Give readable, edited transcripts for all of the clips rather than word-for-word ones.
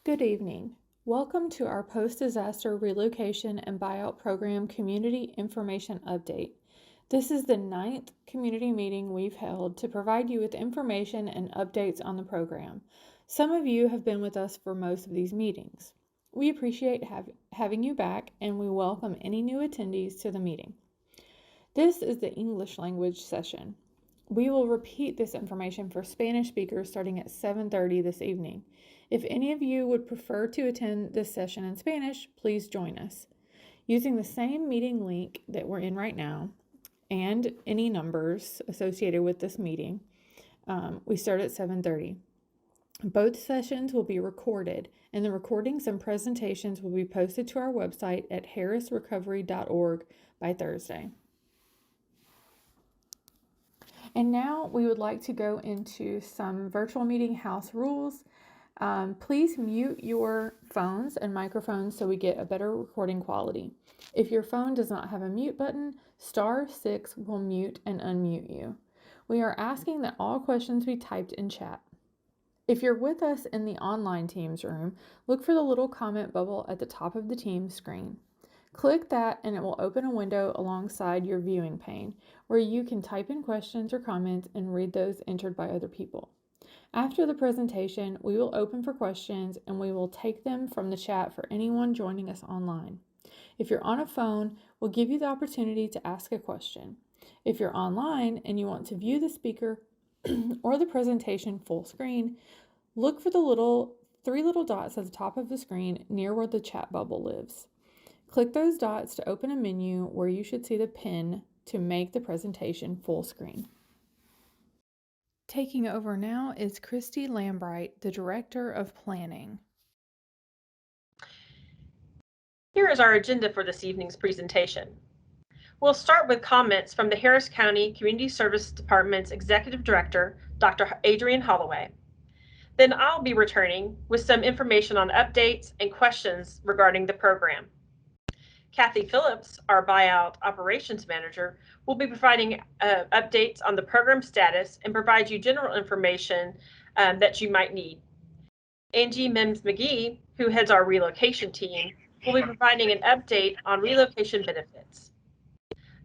Good evening. Welcome to our post-disaster relocation and buyout program community information update. This is the 9th community meeting we've held to provide you with information and updates on the program. Some of you have been with us for most of these meetings. We appreciate having you back, and we welcome any new attendees to the meeting. This is the English language session. We will repeat this information for Spanish speakers starting at 7:30 this evening. If any of you would prefer to attend this session in Spanish, please join us. Using the same meeting link that we're in right now and any numbers associated with this meeting, we start at 7:30. Both sessions will be recorded, and the recordings and presentations will be posted to our website at harrisrecovery.org by Thursday. And now we would like to go into some virtual meeting house rules. Please mute your phones and microphones so we get a better recording quality. If your phone does not have a mute button, *6 will mute and unmute you. We are asking that all questions be typed in chat. If you're with us in the online Teams room, look for the little comment bubble at the top of the Teams screen. Click that and it will open a window alongside your viewing pane where you can type in questions or comments and read those entered by other people. After the presentation, we will open for questions and we will take them from the chat for anyone joining us online. If you're on a phone, we'll give you the opportunity to ask a question. If you're online and you want to view the speaker or the presentation full screen, look for the three little dots at the top of the screen near where the chat bubble lives. Click those dots to open a menu where you should see the pin to make the presentation full screen. Taking over now is Christy Lambright, the Director of Planning. Here is our agenda for this evening's presentation. We'll start with comments from the Harris County Community Service Department's Executive Director, Dr. Adrian Holloway. Then I'll be returning with some information on updates and questions regarding the program. Kathy Phillips, our Buyout Operations Manager, will be providing updates on the program status and provide you general information that you might need. Angie Mims-McGee, who heads our relocation team, will be providing an update on relocation benefits.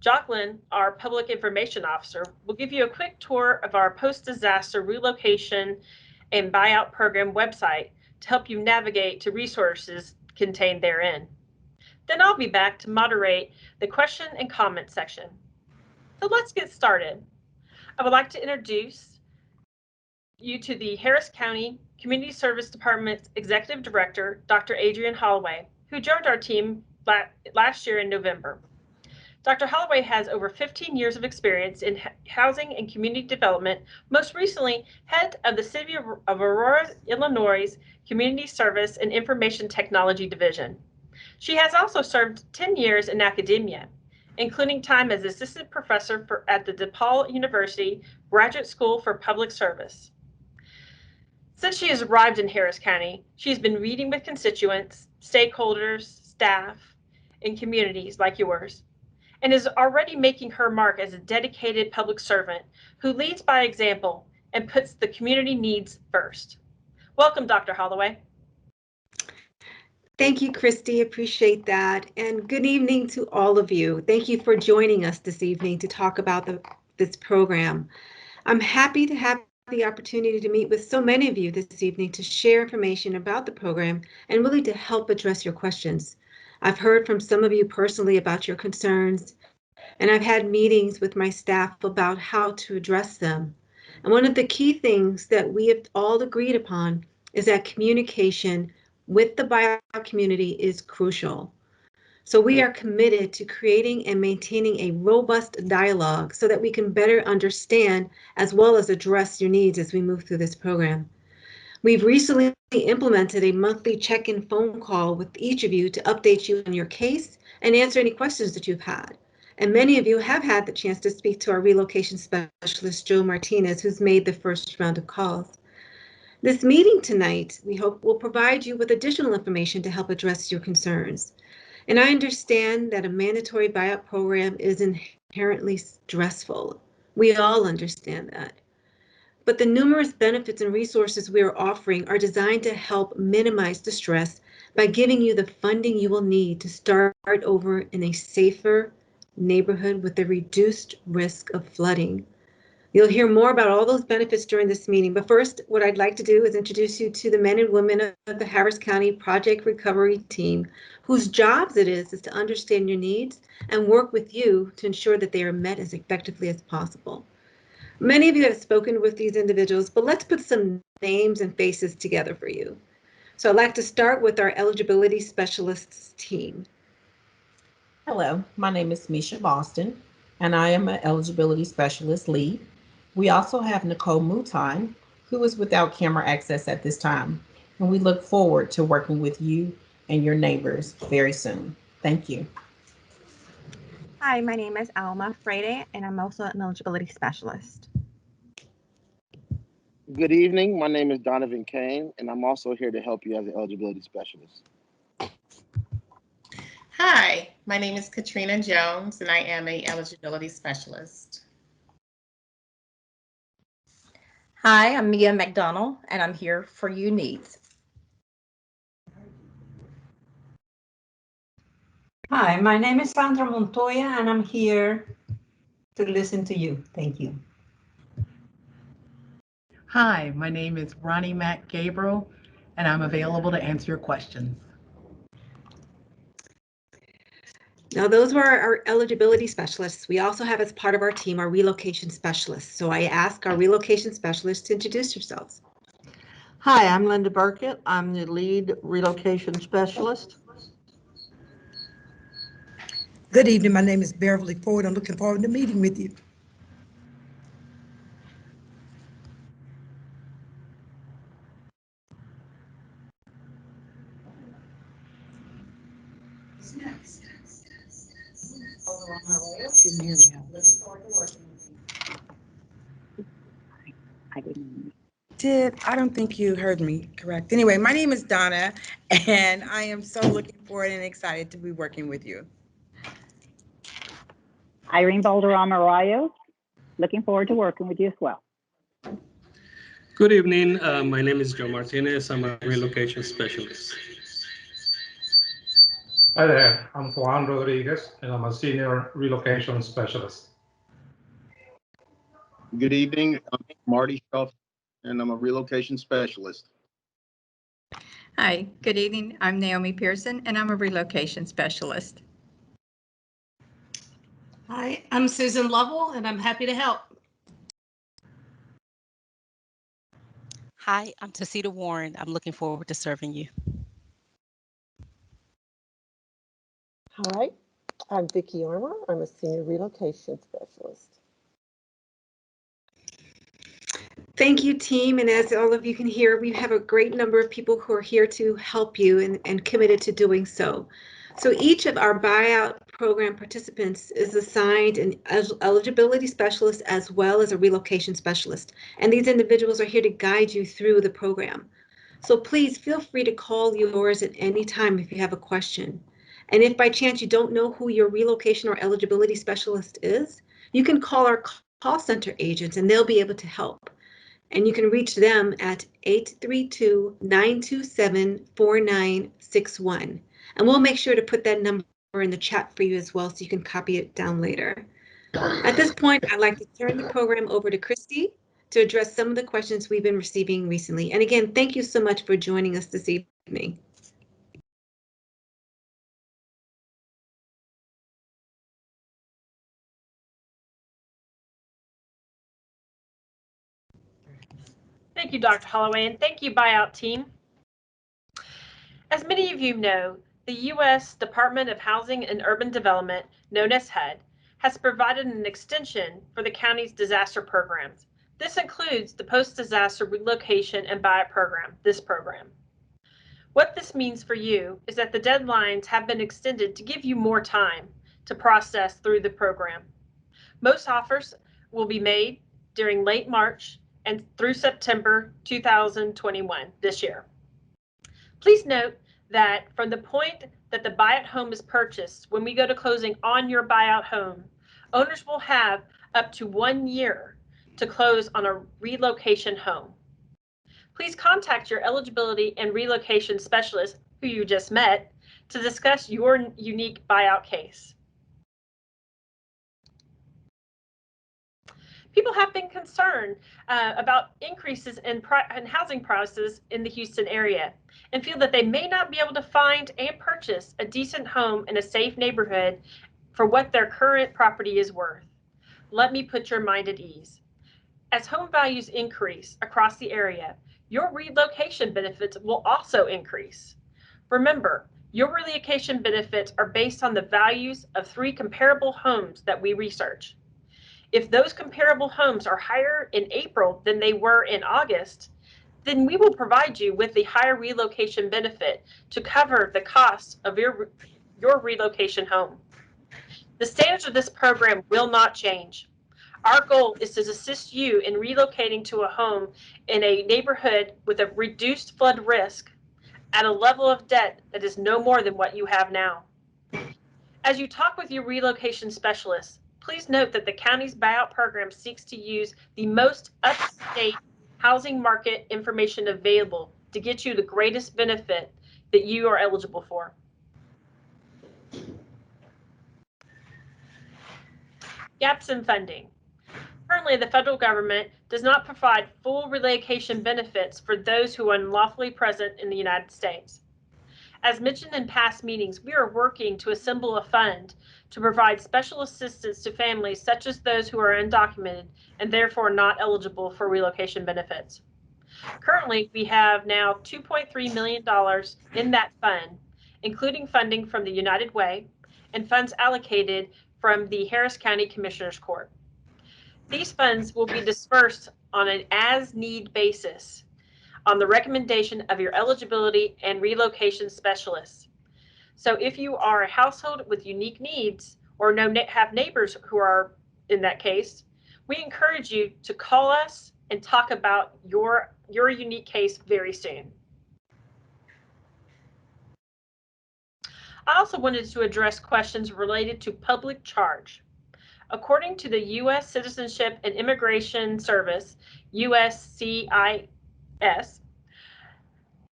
Jocelyn, our Public Information Officer, will give you a quick tour of our post-disaster relocation and buyout program website to help you navigate to resources contained therein. Then I'll be back to moderate the question and comment section. So let's get started. I would like to introduce you to the Harris County Community Service Department's Executive Director, Dr. Adrian Holloway, who joined our team last year in November. Dr. Holloway has over 15 years of experience in housing and community development, most recently head of the City of Aurora, Illinois' Community Service and Information Technology Division. She has also served 10 years in academia, including time as assistant professor at the DePaul University Graduate School for Public Service. Since she has arrived in Harris County, she has been meeting with constituents, stakeholders, staff, and communities like yours, and is already making her mark as a dedicated public servant who leads by example and puts the community needs first. Welcome, Dr. Holloway. Thank you, Christy. Appreciate that. And good evening to all of you. Thank you for joining us this evening to talk about this program. I'm happy to have the opportunity to meet with so many of you this evening to share information about the program and really to help address your questions. I've heard from some of you personally about your concerns, and I've had meetings with my staff about how to address them. And one of the key things that we have all agreed upon is that communication with the buyout community is crucial. So we are committed to creating and maintaining a robust dialogue so that we can better understand as well as address your needs as we move through this program. We've recently implemented a monthly check-in phone call with each of you to update you on your case and answer any questions that you've had. And many of you have had the chance to speak to our relocation specialist, Joe Martinez, who's made the first round of calls. This meeting tonight, we hope, will provide you with additional information to help address your concerns. And I understand that a mandatory buyout program is inherently stressful. We all understand that. but the numerous benefits and resources we are offering are designed to help minimize the stress by giving you the funding you will need to start over in a safer neighborhood with a reduced risk of flooding. You'll hear more about all those benefits during this meeting, but first, what I'd like to do is introduce you to the men and women of the Harris County Project Recovery Team, whose jobs it is to understand your needs and work with you to ensure that they are met as effectively as possible. Many of you have spoken with these individuals, but let's put some names and faces together for you. So I'd like to start with our eligibility specialists team. Hello, my name is Misha Boston, and I am an eligibility specialist lead. We also have Nicole Mouton, who is without camera access at this time, and we look forward to working with you and your neighbors very soon. Thank you. Hi, my name is Alma Freire, and I'm also an eligibility specialist. Good evening. My name is Donovan Kane, and I'm also here to help you as an eligibility specialist. Hi, my name is Katrina Jones, and I am an eligibility specialist. Hi, I'm Mia McDonald, and I'm here for you needs. Hi, my name is Sandra Montoya, and I'm here to listen to you. Thank you. Hi, my name is Ronnie Mack Gabriel, and I'm available to answer your questions. Now, those were our eligibility specialists. We also have as part of our team our relocation specialists. So I ask our relocation specialists to introduce yourselves. Hi, I'm Linda Burkett. I'm the lead relocation specialist. Good evening. My name is Beverly Ford. I'm looking forward to meeting with you. I don't think you heard me correct. Anyway, my name is Donna, and I am so looking forward and excited to be working with you. Irene Balderrama Arroyo, looking forward to working with you as well. Good evening. My name is Joe Martinez. I'm a relocation specialist. Hi there. I'm Juan Rodriguez, and I'm a senior relocation specialist. Good evening. I'm Marty Schuff, and I'm a relocation specialist. Hi, good evening. I'm Naomi Pearson, and I'm a relocation specialist. Hi, I'm Susan Lovell, and I'm happy to help. Hi, I'm Tacita Warren. I'm looking forward to serving you. Hi, I'm Vicki Armour. I'm a senior relocation specialist. Thank you, team. And as all of you can hear, we have a great number of people who are here to help you and committed to doing so. So each of our buyout program participants is assigned an eligibility specialist as well as a relocation specialist. And these individuals are here to guide you through the program. So please feel free to call yours at any time if you have a question. And if by chance you don't know who your relocation or eligibility specialist is, you can call our call center agents and they'll be able to help. And you can reach them at 832-927-4961. And we'll make sure to put that number in the chat for you as well so you can copy it down later. At this point, I'd like to turn the program over to Christy to address some of the questions we've been receiving recently. And again, thank you so much for joining us this evening. Thank you, Dr. Holloway, and thank you, Buyout team. As many of you know, the U.S. Department of Housing and Urban Development, known as HUD, has provided an extension for the county's disaster programs. This includes the post-disaster relocation and buyout program, this program. What this means for you is that the deadlines have been extended to give you more time to process through the program. Most offers will be made during late March and through September 2021 this year. Please note that from the point that the buyout home is purchased, when we go to closing on your buyout home, owners will have up to 1 year to close on a relocation home. Please contact your eligibility and relocation specialist, who you just met, to discuss your unique buyout case. People have been concerned about increases in housing prices in the Houston area and feel that they may not be able to find and purchase a decent home in a safe neighborhood for what their current property is worth. Let me put your mind at ease. As home values increase across the area, your relocation benefits will also increase. Remember, your relocation benefits are based on the values of 3 comparable homes that we research. If those comparable homes are higher in April than they were in August, then we will provide you with the higher relocation benefit to cover the cost of your relocation home. The standards of this program will not change. Our goal is to assist you in relocating to a home in a neighborhood with a reduced flood risk at a level of debt that is no more than what you have now. As you talk with your relocation specialist, please note that the county's buyout program seeks to use the most up-to-date housing market information available to get you the greatest benefit that you are eligible for. Gaps in funding. Currently, the federal government does not provide full relocation benefits for those who are unlawfully present in the United States. As mentioned in past meetings, we are working to assemble a fund to provide special assistance to families such as those who are undocumented and therefore not eligible for relocation benefits. Currently, we have now $2.3 million in that fund, including funding from the United Way and funds allocated from the Harris County Commissioner's Court. These funds will be dispersed on an as-need basis on the recommendation of your eligibility and relocation specialists. So if you are a household with unique needs or have neighbors who are in that case, we encourage you to call us and talk about your unique case very soon. I also wanted to address questions related to public charge. According to the U.S. Citizenship and Immigration Service, USCIS,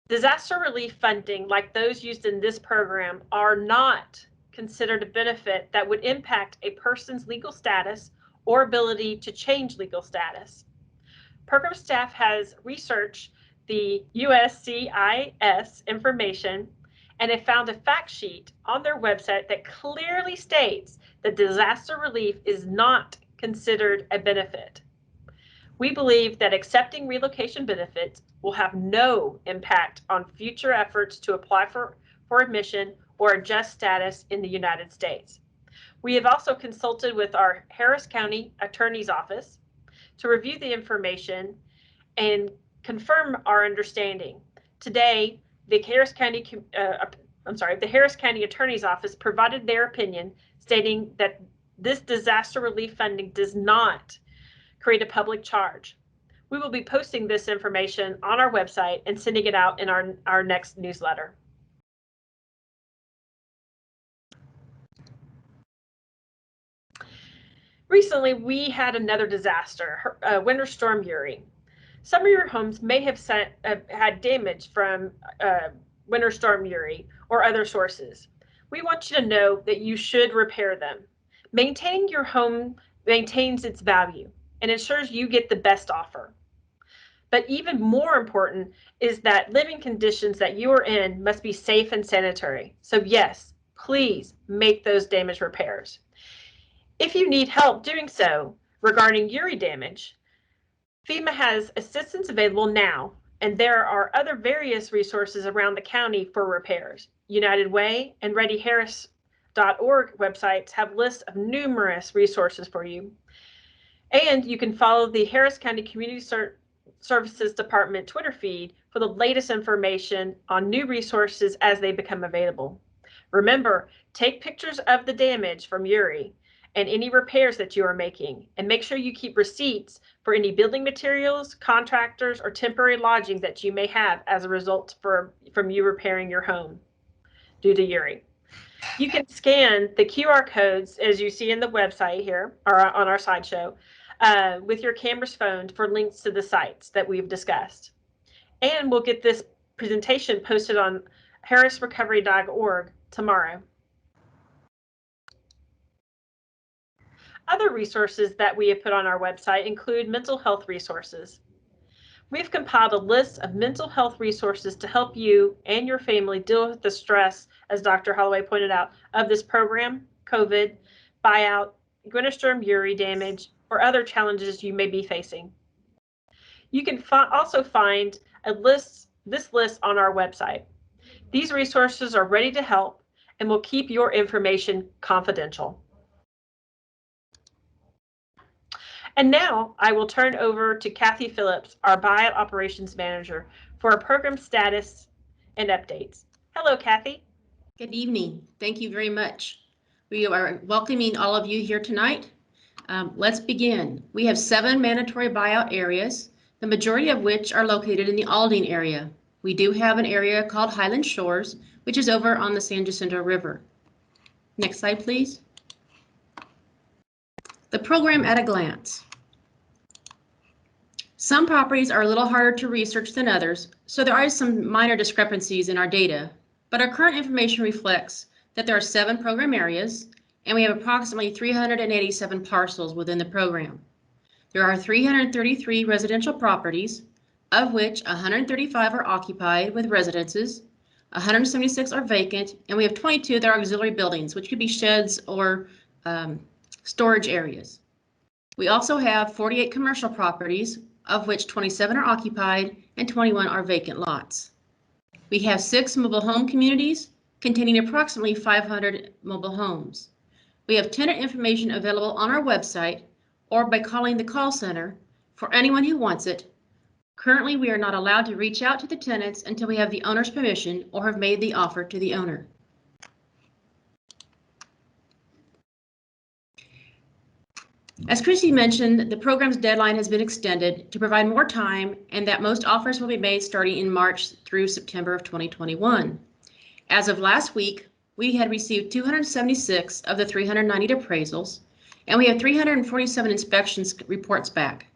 disaster relief funding like those used in this program are not considered a benefit that would impact a person's legal status or ability to change legal status. Program staff has researched the USCIS information and have found a fact sheet on their website that clearly states that disaster relief is not considered a benefit. We believe that accepting relocation benefits will have no impact on future efforts to apply for admission or adjust status in the United States. We have also consulted with our Harris County Attorney's Office to review the information and confirm our understanding. Today, the Harris County Attorney's Office provided their opinion, stating that this disaster relief funding does not create a public charge. We will be posting this information on our website and sending it out in our next newsletter. Recently, we had another disaster, Winter Storm Uri. Some of your homes may have had damage from Winter Storm Uri or other sources. We want you to know that you should repair them. Maintaining your home maintains its value and ensures you get the best offer. But even more important is that living conditions that you are in must be safe and sanitary. So yes, please make those damage repairs. If you need help doing so regarding Uri damage, FEMA has assistance available now, and there are other various resources around the county for repairs. United Way and ReadyHarris.org websites have lists of numerous resources for you. And you can follow the Harris County Community Services Department Twitter feed for the latest information on new resources as they become available. Remember, take pictures of the damage from Uri and any repairs that you are making, and make sure you keep receipts for any building materials, contractors, or temporary lodging that you may have as a result from you repairing your home due to Uri. You can scan the QR codes as you see in the website here or on our slideshow with your camera's phone for links to the sites that we've discussed. And we'll get this presentation posted on harrisrecovery.org tomorrow. Other resources that we have put on our website include mental health resources. We've compiled a list of mental health resources to help you and your family deal with the stress, as Dr. Holloway pointed out, of this program, COVID, buyout, Greenwich-Uri damage, or other challenges you may be facing. You can also find this list on our website. These resources are ready to help and will keep your information confidential. And now I will turn over to Kathy Phillips, our Buyout Operations Manager, for our program status and updates. Hello, Kathy. Good evening. Thank you very much. We are welcoming all of you here tonight. Let's begin. We have 7 mandatory buyout areas, the majority of which are located in the Aldine area. We do have an area called Highland Shores, which is over on the San Jacinto River. Next slide, please. The program at a glance. Some properties are a little harder to research than others, so there are some minor discrepancies in our data, but our current information reflects that there are 7 program areas, and we have approximately 387 parcels within the program. There are 333 residential properties, of which 135 are occupied with residences, 176 are vacant, and we have 22 that are auxiliary buildings, which could be sheds or storage areas. We also have 48 commercial properties, of which 27 are occupied and 21 are vacant lots. We have 6 mobile home communities containing approximately 500 mobile homes. We have tenant information available on our website or by calling the call center for anyone who wants it. Currently, we are not allowed to reach out to the tenants until we have the owner's permission or have made the offer to the owner. As Chrissy mentioned, the program's deadline has been extended to provide more time and that most offers will be made starting in March through September of 2021. As of last week, we had received 276 of the 390 appraisals, and we have 347 inspections reports back.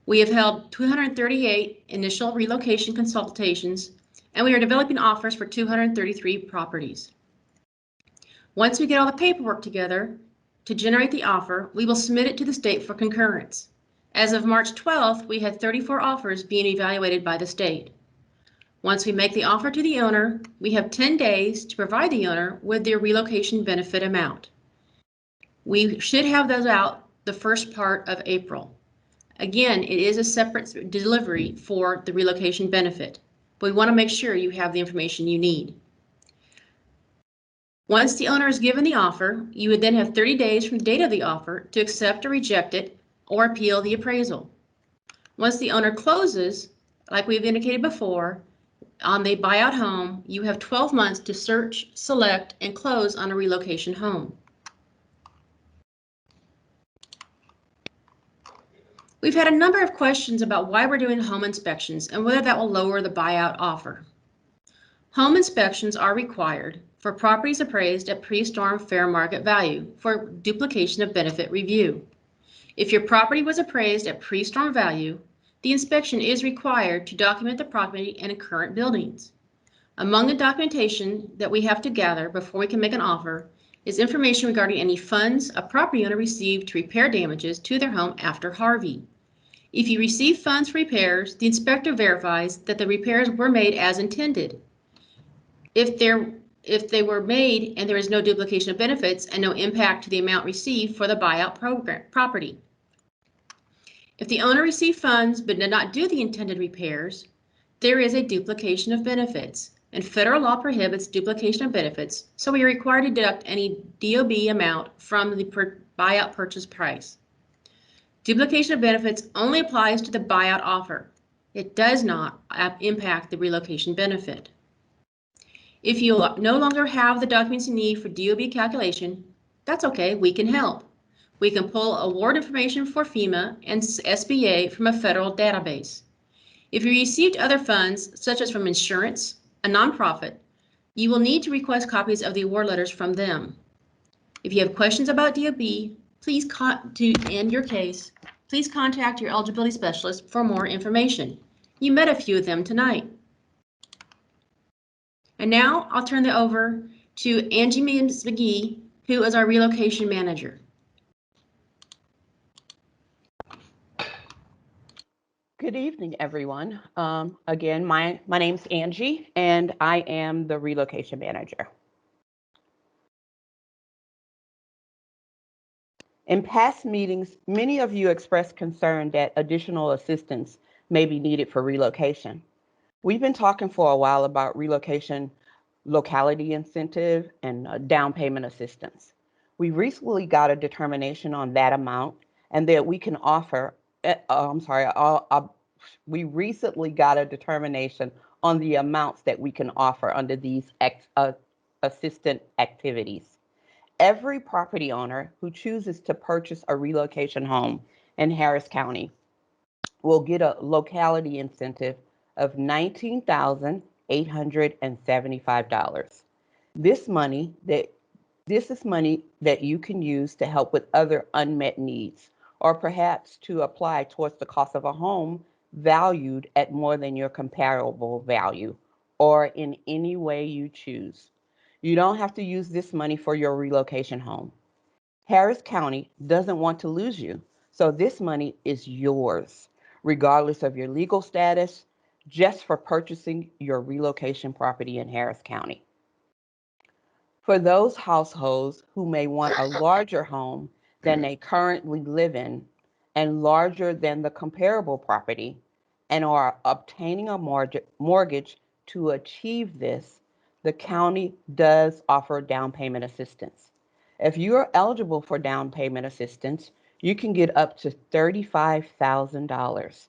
We have held 238 initial relocation consultations, and we are developing offers for 233 properties. Once we get all the paperwork together, to generate the offer, we will submit it to the state for concurrence. As of March 12th, we had 34 offers being evaluated by the state. Once we make the offer to the owner, we have 10 days to provide the owner with their relocation benefit amount. We should have those out the first part of April. Again, it is a separate delivery for the relocation benefit, but we want to make sure you have the information you need. Once the owner is given the offer, you would then have 30 days from the date of the offer to accept or reject it or appeal the appraisal. Once the owner closes, like we've indicated before, on the buyout home, you have 12 months to search, select, and close on a relocation home. We've had a number of questions about why we're doing home inspections and whether that will lower the buyout offer. Home inspections are required for properties appraised at pre-storm fair market value for duplication of benefit review. If your property was appraised at pre-storm value, the inspection is required to document the property and current buildings. Among the documentation that we have to gather before we can make an offer is information regarding any funds a property owner received to repair damages to their home after Harvey. If you receive funds for repairs, the inspector verifies that the repairs were made as intended. If they were made and there is no duplication of benefits and no impact to the amount received for the buyout property. If the owner received funds but did not do the intended repairs, there is a duplication of benefits, and federal law prohibits duplication of benefits, so we are required to deduct any DOB amount from the buyout purchase price. Duplication of benefits only applies to the buyout offer. It does not impact the relocation benefit. If you no longer have the documents you need for DOB calculation, that's okay, we can help. We can pull award information for FEMA and SBA from a federal database. If you received other funds, such as from insurance, a nonprofit, you will need to request copies of the award letters from them. If you have questions about DOB, to end your case, please contact your eligibility specialist for more information. You met a few of them tonight. And now I'll turn it over to Angie McGee, who is our Relocation Manager. Good evening, everyone. Again, my name's Angie, and I am the Relocation Manager. In past meetings, many of you expressed concern that additional assistance may be needed for relocation. We've been talking for a while about relocation locality incentive and down payment assistance. We recently got a determination on that amount and that we can offer, we recently got a determination on the amounts that we can offer under these assistant activities. Every property owner who chooses to purchase a relocation home in Harris County will get a locality incentive of $19,875. This is money that you can use to help with other unmet needs, or perhaps to apply towards the cost of a home valued at more than your comparable value, or in any way you choose. You don't have to use this money for your relocation home. Harris County doesn't want to lose you, so this money is yours, regardless of your legal status, just for purchasing your relocation property in Harris County. For those households who may want a larger home than they currently live in and larger than the comparable property and are obtaining a mortgage to achieve this, the county does offer down payment assistance. If you are eligible for down payment assistance, you can get up to $35,000.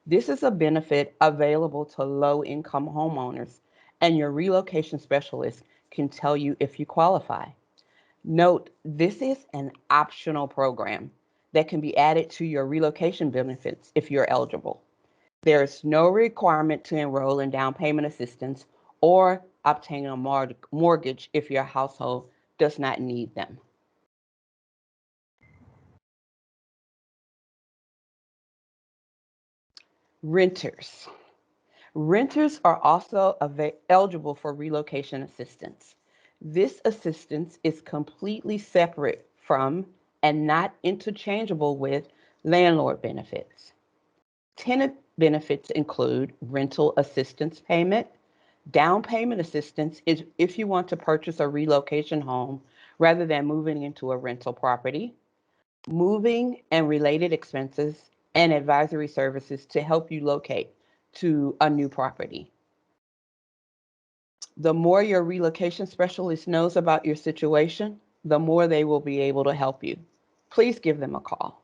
This is a benefit available to low-income homeowners, and your relocation specialist can tell you if you qualify. Note, this is an optional program that can be added to your relocation benefits if you're eligible. There's no requirement to enroll in down payment assistance or obtain a mortgage if your household does not need them. Renters. Renters are also eligible for relocation assistance. This assistance is completely separate from and not interchangeable with landlord benefits. Tenant benefits include rental assistance payment. Down payment assistance is if you want to purchase a relocation home rather than moving into a rental property. Moving and related expenses and advisory services to help you locate to a new property. The more your relocation specialist knows about your situation, the more they will be able to help you. Please give them a call.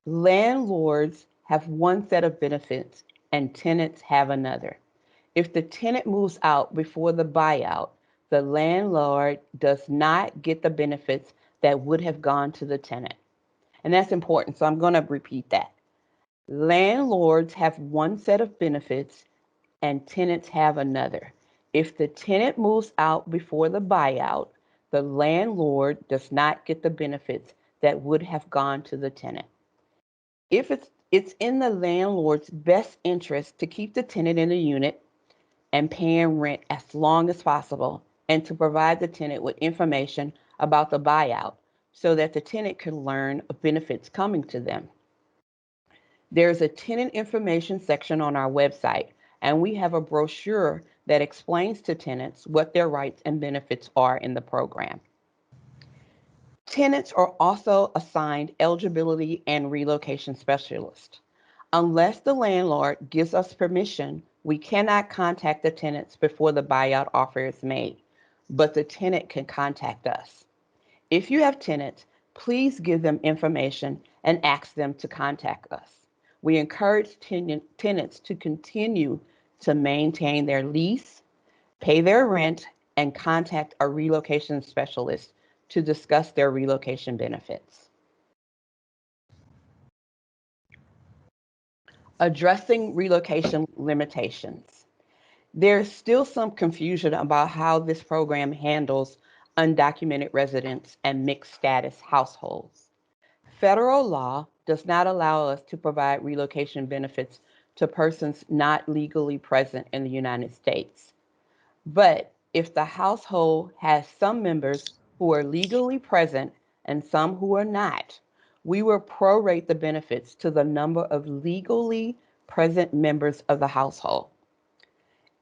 Landlords have one set of benefits and tenants have another. If the tenant moves out before the buyout, the landlord does not get the benefits that would have gone to the tenant. And that's important, so I'm going to repeat that. Landlords have one set of benefits and tenants have another. If the tenant moves out before the buyout, the landlord does not get the benefits that would have gone to the tenant. If it's in the landlord's best interest to keep the tenant in the unit and paying rent as long as possible, and to provide the tenant with information about the buyout so that the tenant can learn of benefits coming to them. There's a tenant information section on our website, and we have a brochure that explains to tenants what their rights and benefits are in the program. Tenants are also assigned eligibility and relocation specialists. Unless the landlord gives us permission, we cannot contact the tenants before the buyout offer is made, but the tenant can contact us. If you have tenants, please give them information and ask them to contact us. We encourage tenants to continue to maintain their lease, pay their rent, and contact a relocation specialist to discuss their relocation benefits. Addressing relocation limitations. There's still some confusion about how this program handles undocumented residents and mixed status households. Federal law does not allow us to provide relocation benefits to persons not legally present in the United States. But if the household has some members who are legally present and some who are not, we will prorate the benefits to the number of legally present members of the household.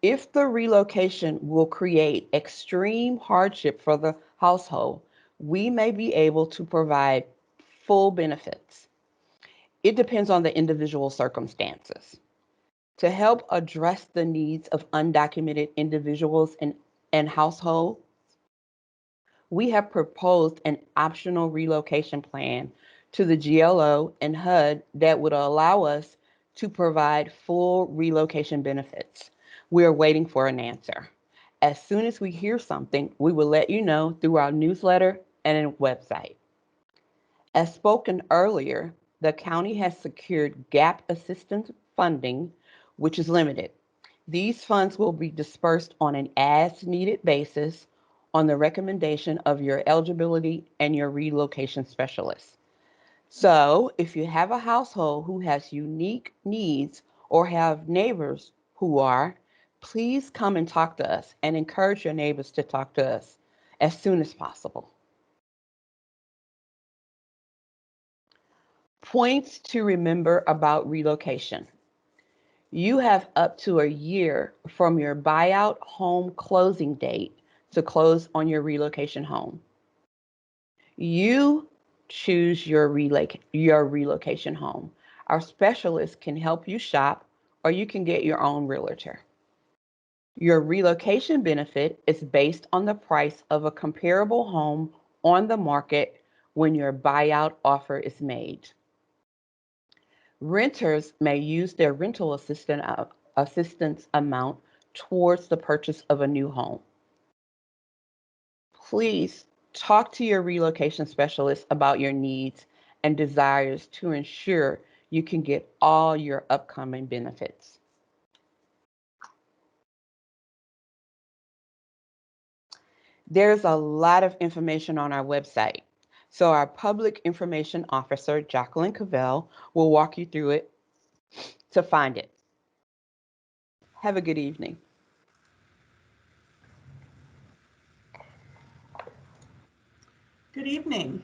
If the relocation will create extreme hardship for the household, we may be able to provide full benefits. It depends on the individual circumstances. To help address the needs of undocumented individuals and households, we have proposed an optional relocation plan to the GLO and HUD that would allow us to provide full relocation benefits. We are waiting for an answer. As soon as we hear something, we will let you know through our newsletter and website. As spoken earlier, the county has secured gap assistance funding, which is limited. These funds will be dispersed on an as-needed basis on the recommendation of your eligibility and your relocation specialist. So if you have a household who has unique needs or have neighbors who are, please come and talk to us and encourage your neighbors to talk to us as soon as possible. Points to remember about relocation. You have up to a year from your buyout home closing date to close on your relocation home. You choose your relocation home. Our specialist can help you shop, or you can get your own realtor. Your relocation benefit is based on the price of a comparable home on the market when your buyout offer is made. Renters may use their rental assistance amount towards the purchase of a new home. Please talk to your relocation specialist about your needs and desires to ensure you can get all your upcoming benefits. There's a lot of information on our website, so our Public Information Officer, Jacqueline Cavell, will walk you through it to find it. Have a good evening. Good evening.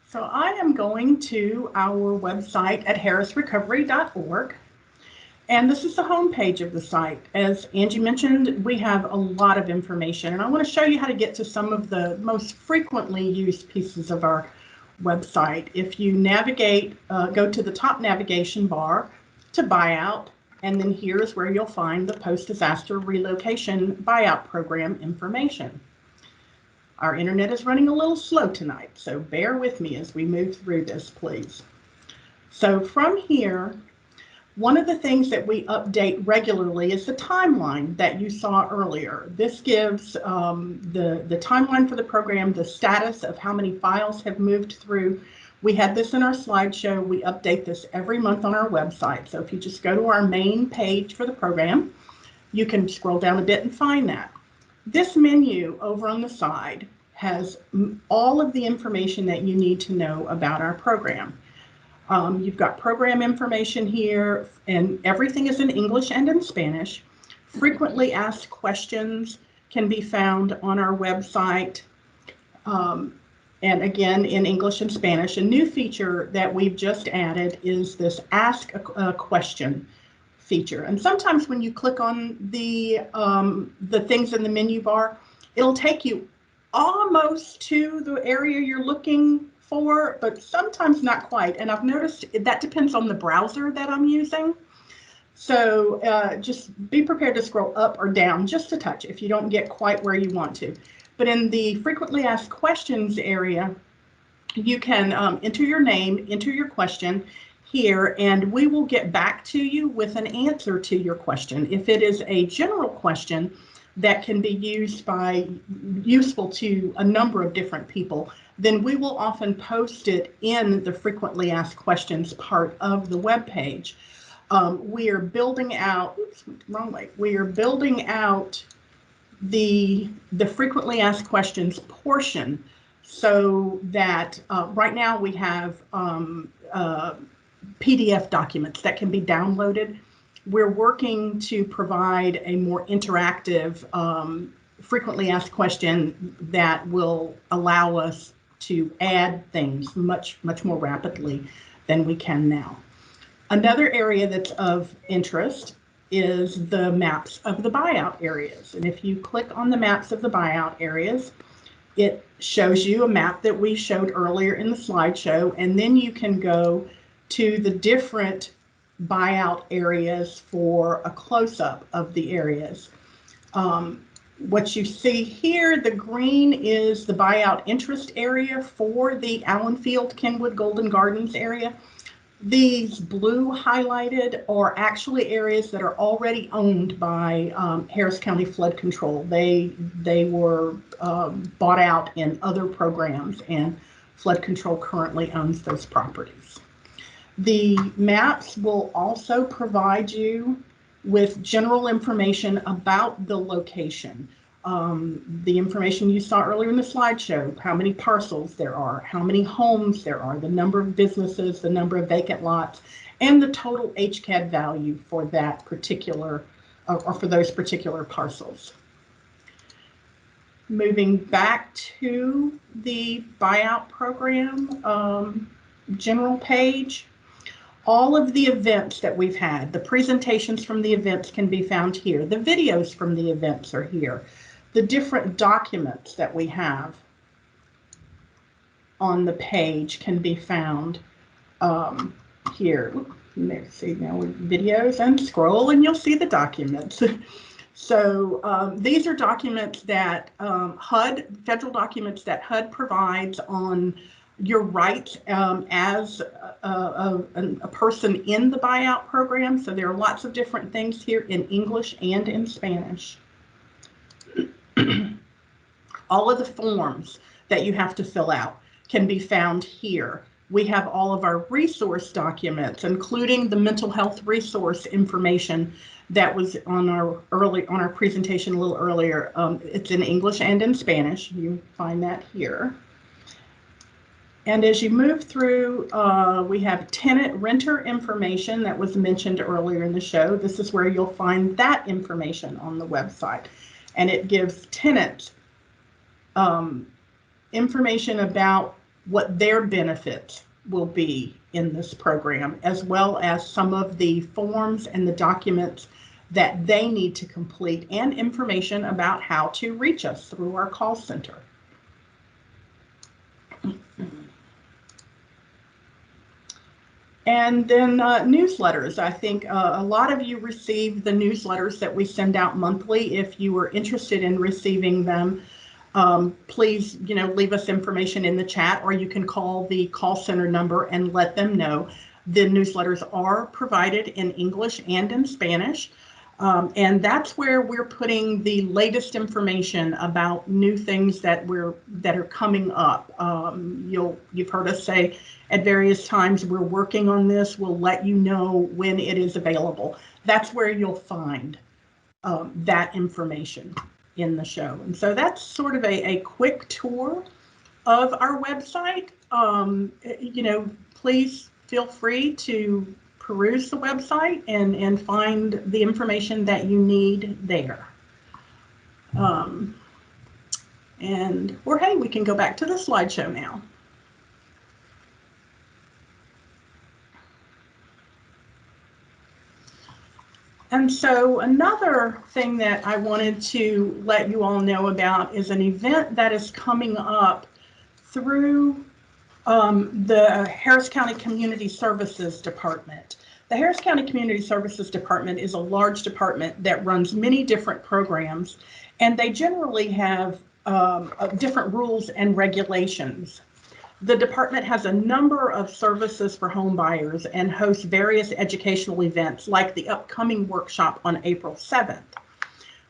So I am going to our website at harrisrecovery.org, and this is the home page of the site. As Angie mentioned, we have a lot of information, and I want to show you how to get to some of the most frequently used pieces of our website. If you navigate, go to the top navigation bar to Buyout, and then here's where you'll find the post-disaster relocation buyout program information. Our internet is running a little slow tonight, so bear with me as we move through this, please. So from here, one of the things that we update regularly is the timeline that you saw earlier. This gives the timeline for the program, the status of how many files have moved through. We had this in our slideshow. We update this every month on our website. So if you just go to our main page for the program, you can scroll down a bit and find that. This menu over on the side has all of the information that you need to know about our program. You've got program information here, and everything is in English and in Spanish. Frequently asked questions can be found on our website, and again in English and Spanish. A new feature that we've just added is this Ask a Question feature. And sometimes when you click on the things in the menu bar, it'll take you almost to the area you're looking for, but sometimes not quite. And I've noticed that depends on the browser that I'm using. So just be prepared to scroll up or down just a touch if you don't get quite where you want to. But in the frequently asked questions area, you can enter your name, enter your question here, and we will get back to you with an answer to your question. If it is a general question that can be useful to a number of different people, then we will often post it in the frequently asked questions part of the web page. We are building out, oops, wrong way. We are building out the frequently asked questions portion so that right now we have PDF documents that can be downloaded. We're working to provide a more interactive frequently asked question that will allow us to add things much more rapidly than we can now. Another area that's of interest is the maps of the buyout areas. And if you click on the maps of the buyout areas, it shows you a map that we showed earlier in the slideshow, and then you can go to the different buyout areas for a close-up of the areas. What you see here, the green is the buyout interest area for the Allenfield, Kenwood, Golden Gardens area. These blue highlighted are actually areas that are already owned by Harris County Flood Control. They were bought out in other programs, and Flood Control currently owns those properties. The maps will also provide you with general information about the location. The information you saw earlier in the slideshow, how many parcels there are, how many homes there are, the number of businesses, the number of vacant lots, and the total HCAD value for that particular, or for those particular parcels. Moving back to the buyout program general page, all of the events that we've had, the presentations from the events can be found here. The videos from the events are here. The different documents that we have on the page can be found here. Let's see, now with videos, and scroll and you'll see the documents. So these are documents that HUD, federal documents that HUD provides on your rights as a person in the buyout program. So there are lots of different things here in English and in Spanish. All of the forms that you have to fill out can be found here. We have all of our resource documents, including the mental health resource information that was on our presentation a little earlier. It's in English and in Spanish. You find that here. And as you move through, we have tenant renter information that was mentioned earlier in the show. This is where you'll find that information on the website. And it gives tenants information about what their benefits will be in this program, as well as some of the forms and the documents that they need to complete, and information about how to reach us through our call center. And then newsletters. I think a lot of you receive the newsletters that we send out monthly. If you are interested in receiving them, please, leave us information in the chat, or you can call the call center number and let them know. The newsletters are provided in English and in Spanish. And that's where we're putting the latest information about new things that are coming up. You've heard us say at various times, we're working on this. We'll let you know when it is available. That's where you'll find that information in the show. And so that's sort of a quick tour of our website. Please feel free to peruse the website and find the information that you need there. Jorge, we can go back to the slideshow now. And so another thing that I wanted to let you all know about is an event that is coming up through the Harris County Community Services Department. The Harris County Community Services Department is a large department that runs many different programs, and they generally have different rules and regulations. The department has a number of services for home buyers and hosts various educational events, like the upcoming workshop on April 7th.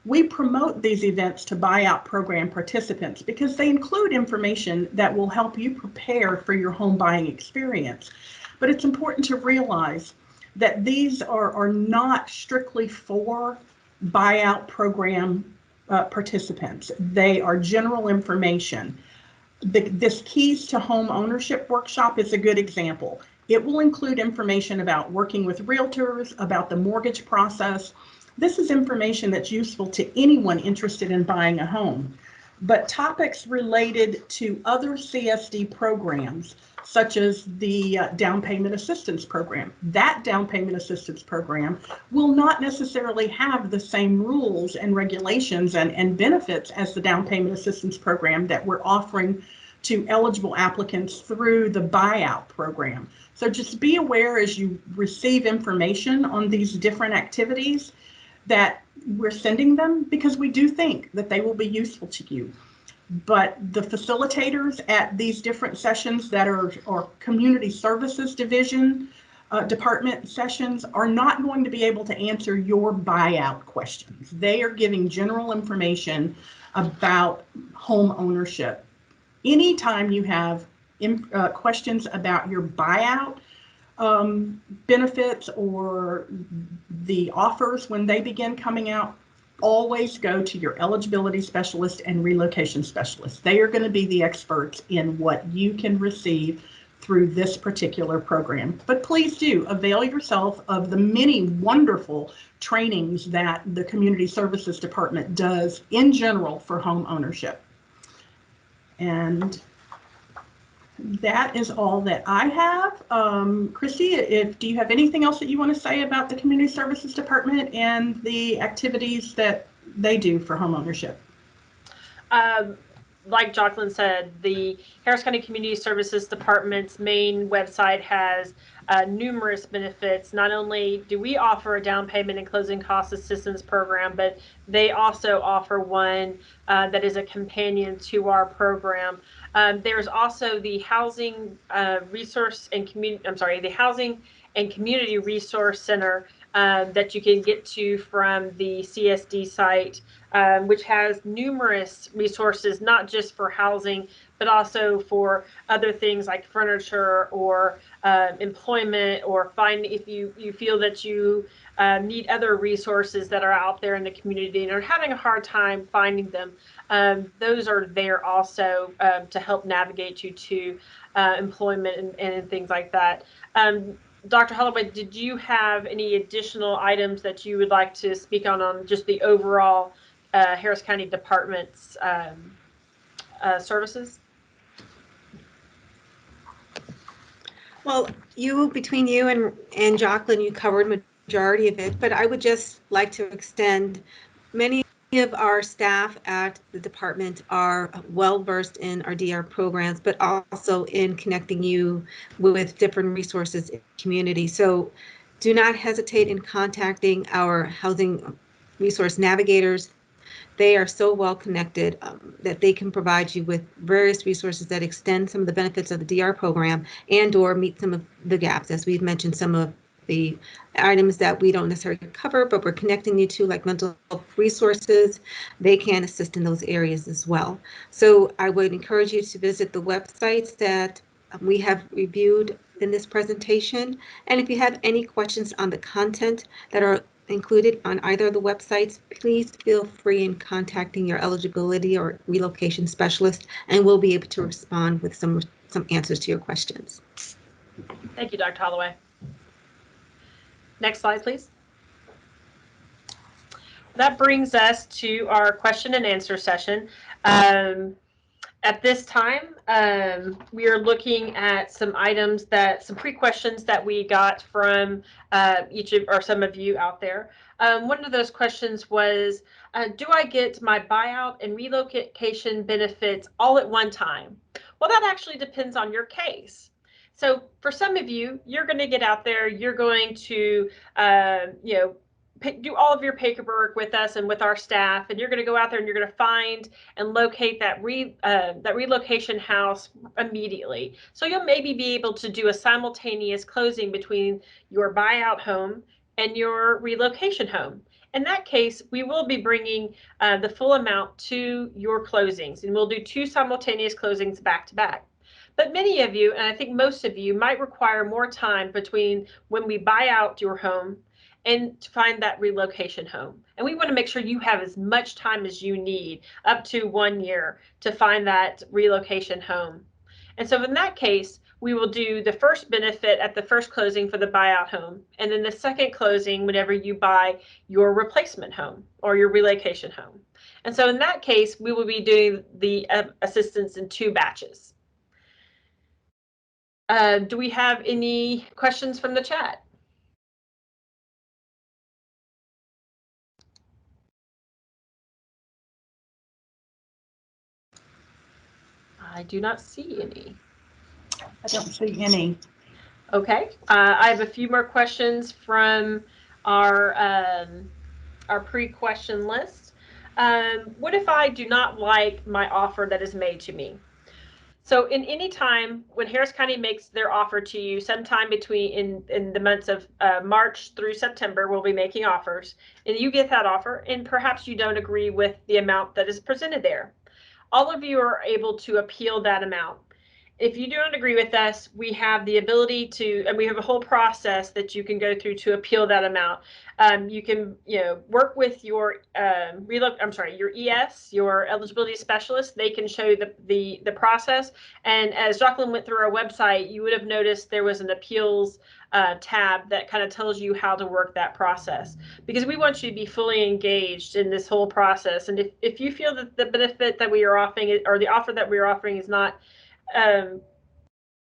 We promote these events to buyout program participants because they include information that will help you prepare for your home buying experience. But it's important to realize that these are not strictly for buyout program participants. They are general information. This Keys to Home Ownership workshop is a good example. It will include information about working with realtors, about the mortgage process. This is information that's useful to anyone interested in buying a home. But topics related to other CSD programs, such as the down payment assistance program, that down payment assistance program will not necessarily have the same rules and regulations and benefits as the down payment assistance program that we're offering to eligible applicants through the buyout program. So just be aware as you receive information on these different activities that we're sending them, because we do think that they will be useful to you. But the facilitators at these different sessions that are community services division department sessions are not going to be able to answer your buyout questions. They are giving general information about home ownership. Anytime you have questions about your buyout benefits or the offers when they begin coming out, always go to your eligibility specialist and relocation specialist. They are going to be the experts in what you can receive through this particular program. But please do avail yourself of the many wonderful trainings that the Community Services Department does in general for home ownership. And that is all that I have. Chrissy, do you have anything else that you want to say about the Community Services Department and the activities that they do for home ownership? Like Jacqueline said, the Harris County Community Services Department's main website has numerous benefits. Not only do we offer a down payment and closing cost assistance program, but they also offer one that is a companion to our program. There's also the Housing Resource and Community, the Housing and Community Resource Center that you can get to from the CSD site, which has numerous resources, not just for housing, but also for other things like furniture or employment, or if you feel that you need other resources that are out there in the community and are having a hard time finding them. Those are there also to help navigate you to employment and things like that. Dr. Holloway, did you have any additional items that you would like to speak on just the overall Harris County Department's services? Well, between you and Jacqueline, you covered majority of it, but I would just like to extend, many of our staff at the department are well versed in our DR programs, but also in connecting you with different resources in the community. So do not hesitate in contacting our housing resource navigators. They are so well connected that they can provide you with various resources that extend some of the benefits of the DR program and/or meet some of the gaps. As we've mentioned, some of the items that we don't necessarily cover, but we're connecting you to, like mental health resources, they can assist in those areas as well. So I would encourage you to visit the websites that we have reviewed in this presentation. And if you have any questions on the content that are included on either of the websites, please feel free in contacting your eligibility or relocation specialist, and we'll be able to respond with some answers to your questions. Thank you, Dr. Holloway. Next slide, please. That brings us to our question and answer session. At this time, we are looking at some items some pre-questions that we got from some of you out there. One of those questions was, do I get my buyout and relocation benefits all at one time? Well, that actually depends on your case. So for some of you, you're going to get out there, you're going to, do all of your paperwork with us and with our staff, and you're going to go out there and you're going to find and locate that relocation house immediately. So you'll maybe be able to do a simultaneous closing between your buyout home and your relocation home. In that case, we will be bringing the full amount to your closings, and we'll do 2 simultaneous closings back to back. But many of you, and I think most of you, might require more time between when we buy out your home and to find that relocation home. And we want to make sure you have as much time as you need, up to 1 year, to find that relocation home. And so in that case, we will do the first benefit at the first closing for the buyout home, and then the second closing whenever you buy your replacement home or your relocation home. And so in that case, we will be doing the assistance in 2 batches. Do we have any questions from the chat? I do not see any. I don't see any. Okay, I have a few more questions from our pre-question list. What if I do not like my offer that is made to me? So in any time when Harris County makes their offer to you, sometime between in the months of March through September, we'll be making offers, and you get that offer, and perhaps you don't agree with the amount that is presented there. All of you are able to appeal that amount. If you don't agree with us, we have the ability to, and we have a whole process that you can go through to appeal that amount. You can, work with your your ES, your eligibility specialist. They can show you the process. And as Jacqueline went through our website, you would have noticed there was an appeals tab that kind of tells you how to work that process, because we want you to be fully engaged in this whole process. And if you feel that the benefit that we are offering, or the offer that we are offering, is not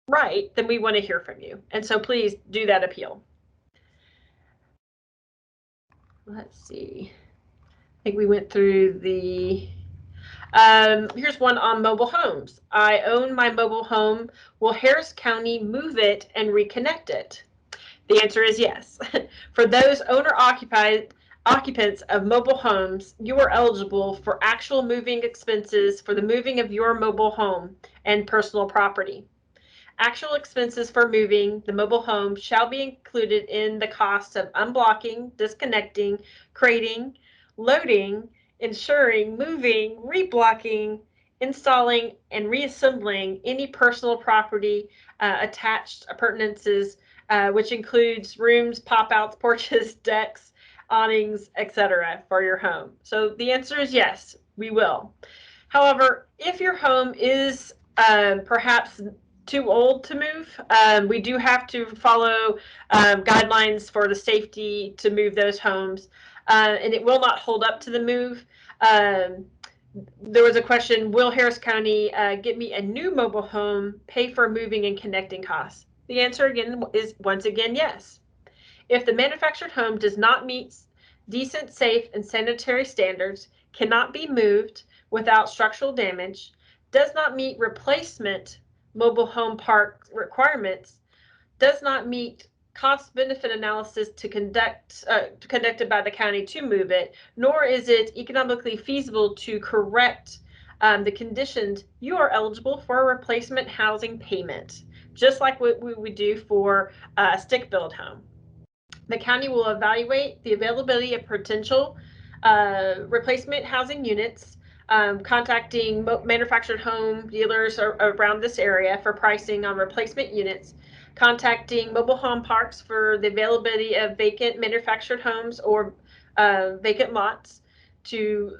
right, then we want to hear from you. And so please do that appeal. Let's see. I think we went through the, here's one on mobile homes. I own my mobile home. Will Harris County move it and reconnect it? The answer is yes. For those occupants of mobile homes, you are eligible for actual moving expenses for the moving of your mobile home and personal property. Actual expenses for moving the mobile home shall be included in the cost of unblocking, disconnecting, crating, loading, insuring, moving, reblocking, installing, and reassembling any personal property attached appurtenances, which includes rooms, pop-outs, porches, decks, awnings, etc. for your home. So the answer is yes, we will. However, if your home is perhaps too old to move, we do have to follow guidelines for the safety to move those homes, and it will not hold up to the move. There was a question, will Harris County get me a new mobile home, pay for moving and connecting costs? The answer again is once again yes. If the manufactured home does not meet decent, safe, and sanitary standards, cannot be moved without structural damage, does not meet replacement mobile home park requirements, does not meet cost benefit analysis conducted by the county to move it, nor is it economically feasible to correct the conditions, you are eligible for a replacement housing payment, just like what we would do for a stick-built home. The county will evaluate the availability of potential replacement housing units, contacting manufactured home dealers around this area for pricing on replacement units, contacting mobile home parks for the availability of vacant manufactured homes or vacant lots to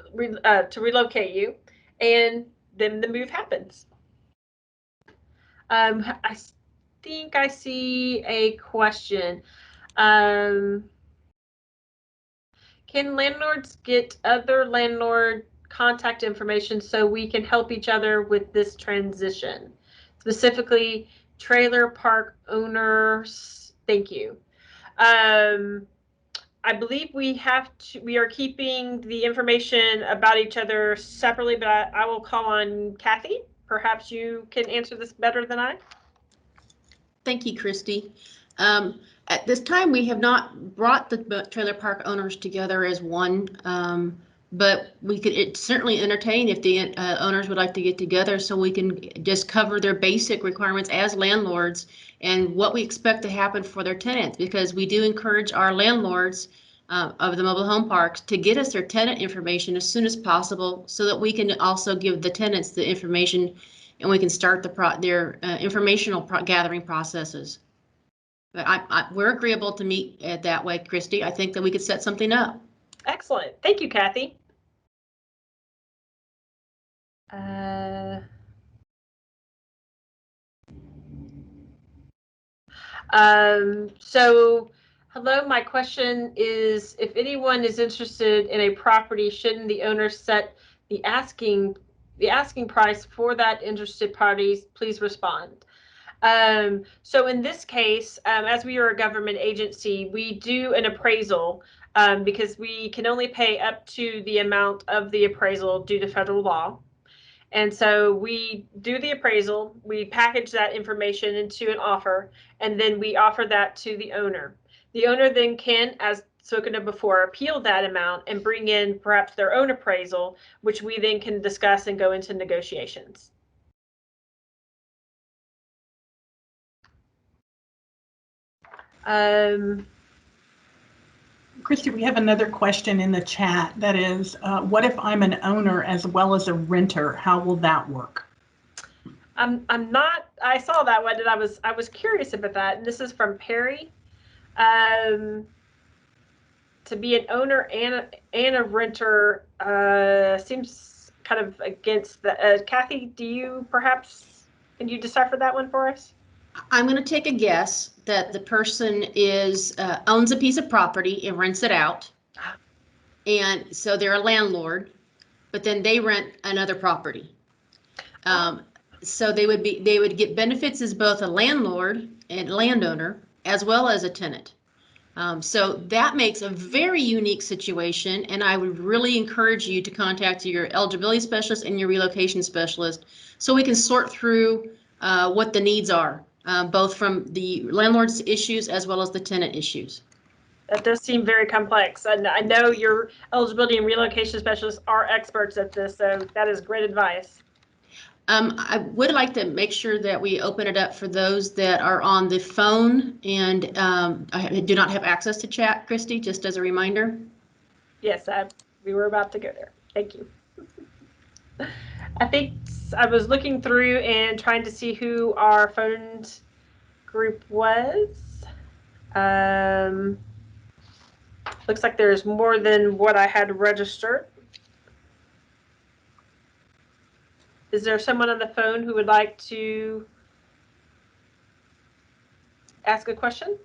relocate you, and then the move happens. I think I see a question. Can landlords get other landlord contact information so we can help each other with this transition? Specifically, trailer park owners. Thank you. I believe we are keeping the information about each other separately, but I will call on Kathy. Perhaps you can answer this better than I. Thank you, Christy. At this time, we have not brought the trailer park owners together as one, but we could certainly entertain if the owners would like to get together so we can just cover their basic requirements as landlords and what we expect to happen for their tenants, because we do encourage our landlords of the mobile home parks to get us their tenant information as soon as possible so that we can also give the tenants the information and we can start their informational gathering processes. But we're agreeable to meet that way, Christy. I think that we could set something up. Excellent. Thank you, Kathy. So hello, my question is, if anyone is interested in a property, shouldn't the owner set the asking price for that interested parties? Please respond. So in this case, as we are a government agency, we do an appraisal because we can only pay up to the amount of the appraisal due to federal law. And so we do the appraisal, we package that information into an offer, and then we offer that to the owner. The owner then can, as spoken of before, appeal that amount and bring in perhaps their own appraisal, which we then can discuss and go into negotiations. Christy, we have another question in the chat that is, what if I'm an owner as well as a renter? How will that work? I saw that one and I was curious about that. And this is from Perry. To be an owner and a renter seems kind of against the, Kathy, can you decipher that one for us? I'm going to take a guess that the person owns a piece of property and rents it out. And so they're a landlord, but then they rent another property. So they would get benefits as both a landlord and landowner, as well as a tenant. So that makes a very unique situation, and I would really encourage you to contact your eligibility specialist and your relocation specialist so we can sort through what the needs are, both from the landlord's issues as well as the tenant issues. That does seem very complex. And I know your eligibility and relocation specialists are experts at this, so that is great advice. I would like to make sure that we open it up for those that are on the phone and do not have access to chat, Christy, just as a reminder. Yes, we were about to go there. Thank you. I think I was looking through and trying to see who our phone group was. Looks like there's more than what I had registered. Is there someone on the phone who would like to ask a question?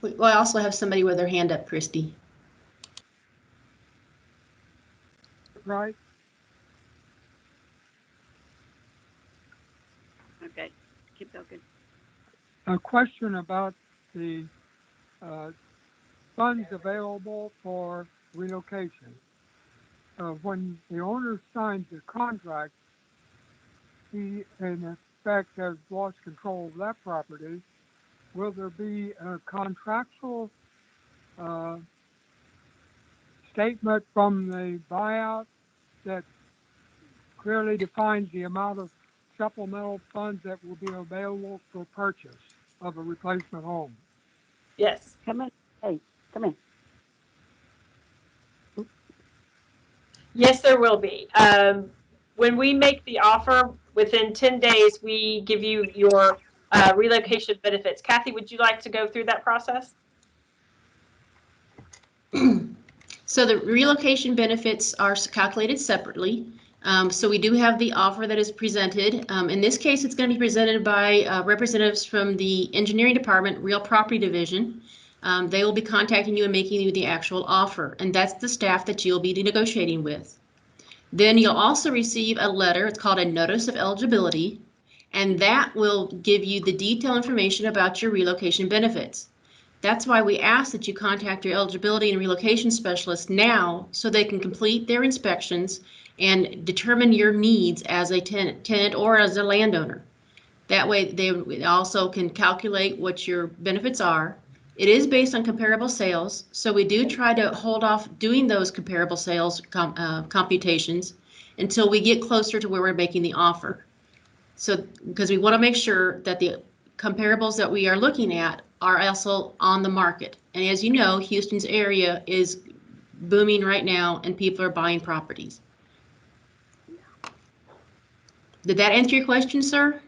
Well, I also have somebody with their hand up, Christy. Right. Okay, keep talking. A question about the funds available for relocation. When the owner signs a contract, he in effect has lost control of that property. Will there be a contractual statement from the buyout that clearly defines the amount of supplemental funds that will be available for purchase of a replacement home? Yes. Come in. Hey, come in. Yes, there will be. When we make the offer, within 10 days, we give you your relocation benefits. Kathy, would you like to go through that process? So the relocation benefits are calculated separately. So we do have the offer that is presented. In this case, it's going to be presented by representatives from the engineering department, real property division. They will be contacting you and making you the actual offer, and that's the staff that you'll be negotiating with. Then you'll also receive a letter. It's called a notice of eligibility, and that will give you the detailed information about your relocation benefits. That's why we ask that you contact your eligibility and relocation specialist now so they can complete their inspections and determine your needs as a tenant or as a landowner. That way they also can calculate what your benefits are. It is based on comparable sales, so we do try to hold off doing those comparable sales computations until we get closer to where we're making the offer. So, because we want to make sure that the comparables that we are looking at are also on the market. And as you know, Houston's area is booming right now and people are buying properties. Did that answer your question, sir?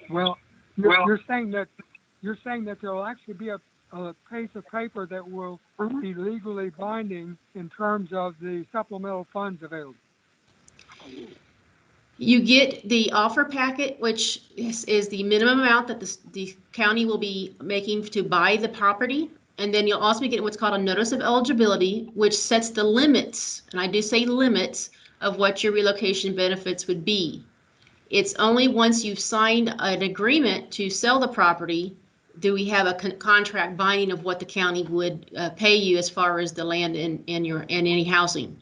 Well, you're saying that there will actually be a piece of paper that will be legally binding in terms of the supplemental funds available. You get the offer packet, which is the minimum amount that the county will be making to buy the property. And then you'll also get what's called a notice of eligibility, which sets the limits, and I do say limits, of what your relocation benefits would be. It's only once you've signed an agreement to sell the property do we have a contract binding of what the county would pay you as far as the land and any housing.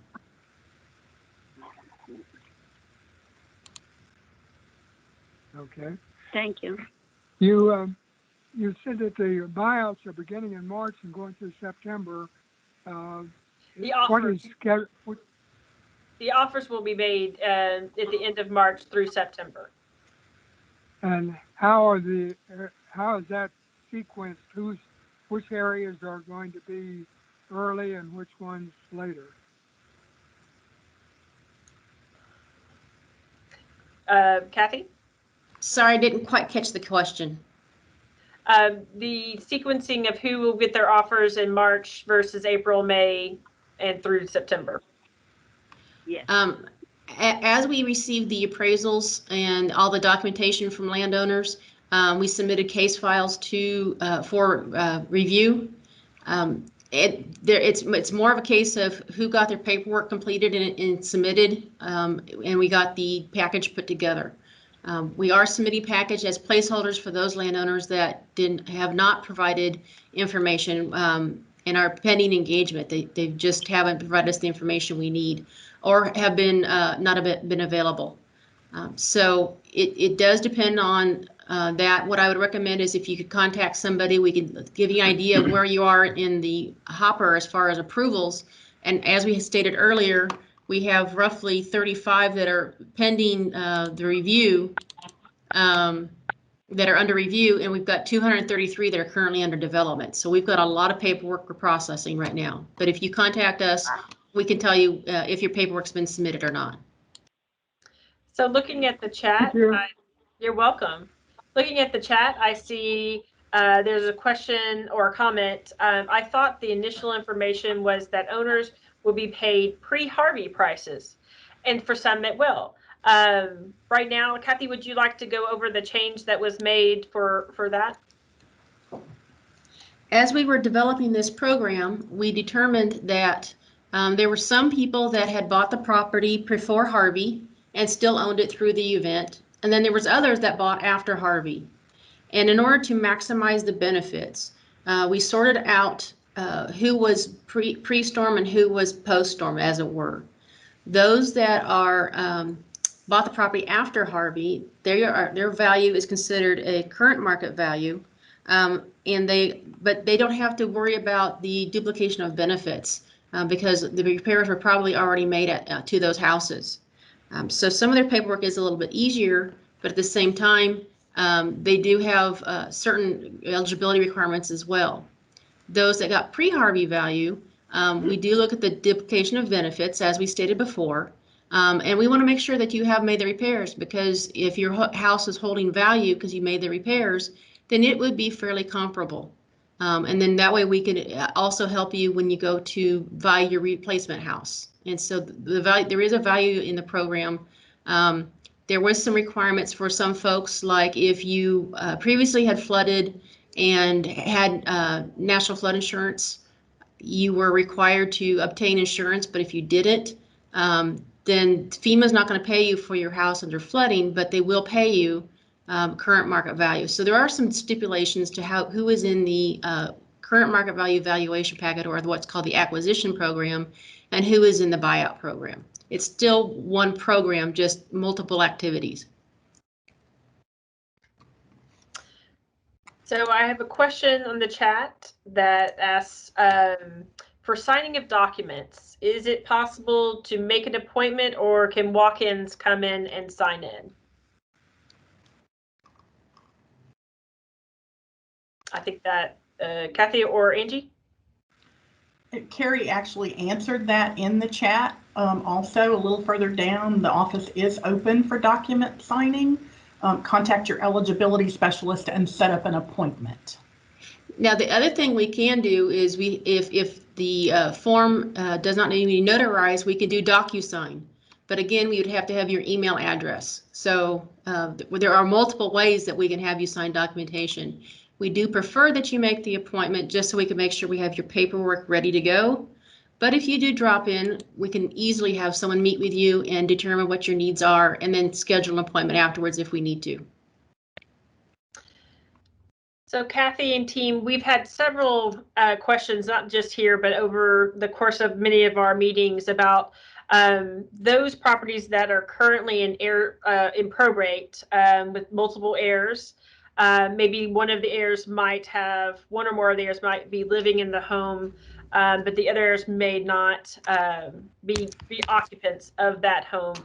Okay. Thank you. You said that the buyouts are beginning in March and going through September. The offers will be made at the end of March through September. And how is that sequenced? Which areas are going to be early and which ones later? Kathy? Sorry, I didn't quite catch the question. The sequencing of who will get their offers in March versus April, May, and through September. Yes. As we received the appraisals and all the documentation from landowners, we submitted case files for review. It's more of a case of who got their paperwork completed and submitted, and we got the package put together. We are submitting package as placeholders for those landowners that have not provided information in our pending engagement. They just haven't provided us the information we need or have been not been available. So it does depend on that. What I would recommend is if you could contact somebody, we can give you an idea of where you are in the hopper as far as approvals. And as we stated earlier, we have roughly 35 that are pending the review, that are under review, and we've got 233 that are currently under development. So we've got a lot of paperwork we're processing right now. But if you contact us, we can tell you if your paperwork's been submitted or not. So looking at the chat, you're welcome. Looking at the chat, I see there's a question or a comment. I thought the initial information was that owners will be paid pre-Harvey prices, and for some it will. Right now, Kathy, would you like to go over the change that was made for that? As we were developing this program, we determined that there were some people that had bought the property before Harvey and still owned it through the event. And then there was others that bought after Harvey. And in order to maximize the benefits, we sorted out who was pre-storm and who was post-storm, as it were. Those that are bought the property after Harvey, their value is considered a current market value, but they don't have to worry about the duplication of benefits because the repairs were probably already made to those houses. So some of their paperwork is a little bit easier, but at the same time, they do have certain eligibility requirements as well. Those that got pre-Harvey value, we do look at the duplication of benefits, as we stated before, and we want to make sure that you have made the repairs, because if your house is holding value because you made the repairs, then it would be fairly comparable. And then that way we can also help you when you go to buy your replacement house. And so the value, there is a value in the program. There was some requirements for some folks, like if you previously had flooded and had national flood insurance, you were required to obtain insurance. But if you didn't, then FEMA's not going to pay you for your house under flooding, but they will pay you current market value. So there are some stipulations to who is in the current market value valuation packet, or what's called the acquisition program, and who is in the buyout program. It's still one program, just multiple activities. So I have a question on the chat that asks, for signing of documents, is it possible to make an appointment, or can walk-ins come in and sign in? I think that Kathy or Angie? Carrie actually answered that in the chat. Also, a little further down, the office is open for document signing. Contact your eligibility specialist and set up an appointment. Now, the other thing we can do is if the form does not need to be notarized, we can do Docusign. But again, we would have to have your email address. So there are multiple ways that we can have you sign documentation. We do prefer that you make the appointment just so we can make sure we have your paperwork ready to go. But if you do drop in, we can easily have someone meet with you and determine what your needs are and then schedule an appointment afterwards if we need to. So Kathy and team, we've had several questions, not just here, but over the course of many of our meetings about those properties that are currently in probate with multiple heirs. Maybe one of the heirs might have, one or more of the heirs might be living in the home, but the other heirs may not be occupants of that home.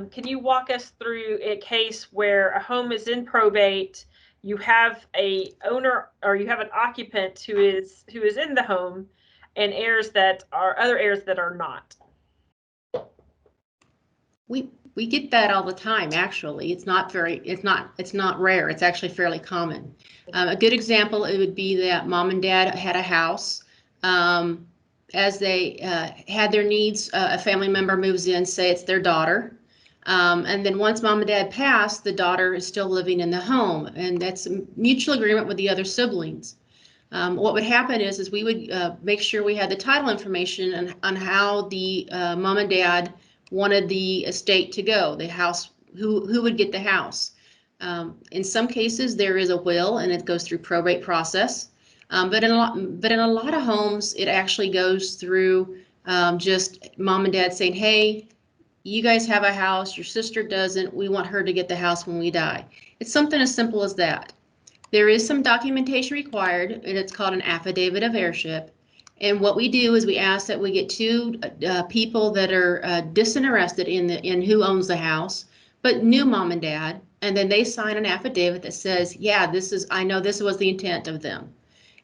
Can you walk us through a case where a home is in probate, you have a owner or you have an occupant who is in the home, and heirs that are other heirs that are not? We get that all the time. Actually, it's not rare. It's actually fairly common. A good example, it would be that mom and dad had a house. As they had their needs, a family member moves in, say it's their daughter. And then once mom and dad pass, the daughter is still living in the home, and that's a mutual agreement with the other siblings. What would happen is we would make sure we had the title information on how the mom and dad wanted the estate to go, the house, who would get the house. In some cases, there is a will and it goes through probate process. But in a lot of homes, it actually goes through just mom and dad saying, hey, you guys have a house, your sister doesn't, we want her to get the house when we die. It's something as simple as that. There is some documentation required, and it's called an affidavit of heirship. And what we do is we ask that we get two people that are disinterested in who owns the house, but knew mom and dad, and then they sign an affidavit that says, yeah, I know this was the intent of them.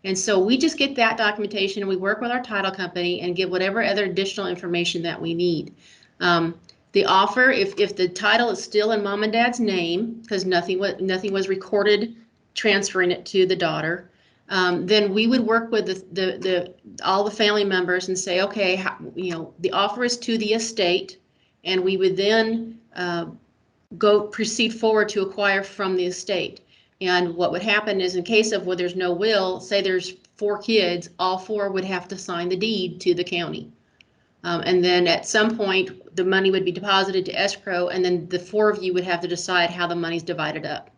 And so we just get that documentation, and we work with our title company and give whatever other additional information that we need. The offer, if the title is still in mom and dad's name, because nothing was recorded transferring it to the daughter, then we would work with all the family members and say, okay, the offer is to the estate, and we would then proceed forward to acquire from the estate. And what would happen is, in case of where there's no will, say there's 4 kids, all 4 would have to sign the deed to the county. And then at some point, the money would be deposited to escrow, and then the 4 of you would have to decide how the money's divided up.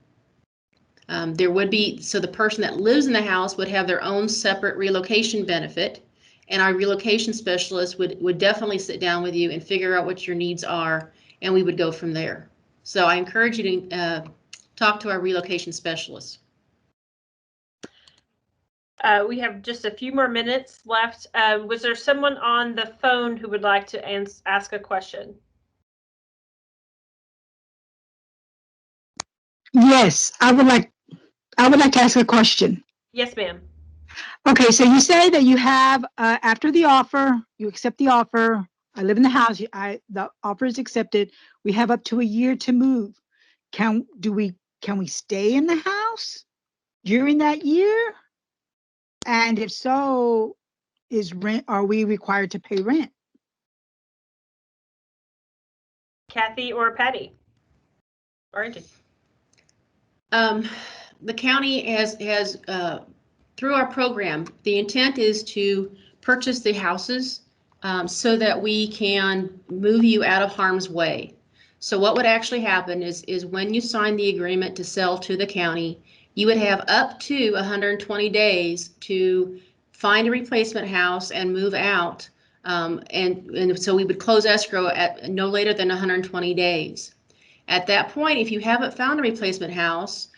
So the person that lives in the house would have their own separate relocation benefit, and our relocation specialist would definitely sit down with you and figure out what your needs are, and we would go from there. So I encourage you to talk to our relocation specialist. We have just a few more minutes left. Was there someone on the phone who would like to ask a question? Yes, I would like to ask a question. Yes, ma'am. Okay, so you say that you have after the offer, you accept the offer. I live in the house. The offer is accepted. We have up to a year to move. Can we stay in the house during that year? And if so, are we required to pay rent? Kathy or Patty? Or Adrian? The county has through our program, the intent is to purchase the houses so that we can move you out of harm's way. So what would actually happen is when you sign the agreement to sell to the county, you would have up to 120 days to find a replacement house and move out. And so we would close escrow at no later than 120 days. At that point, if you haven't found a replacement house,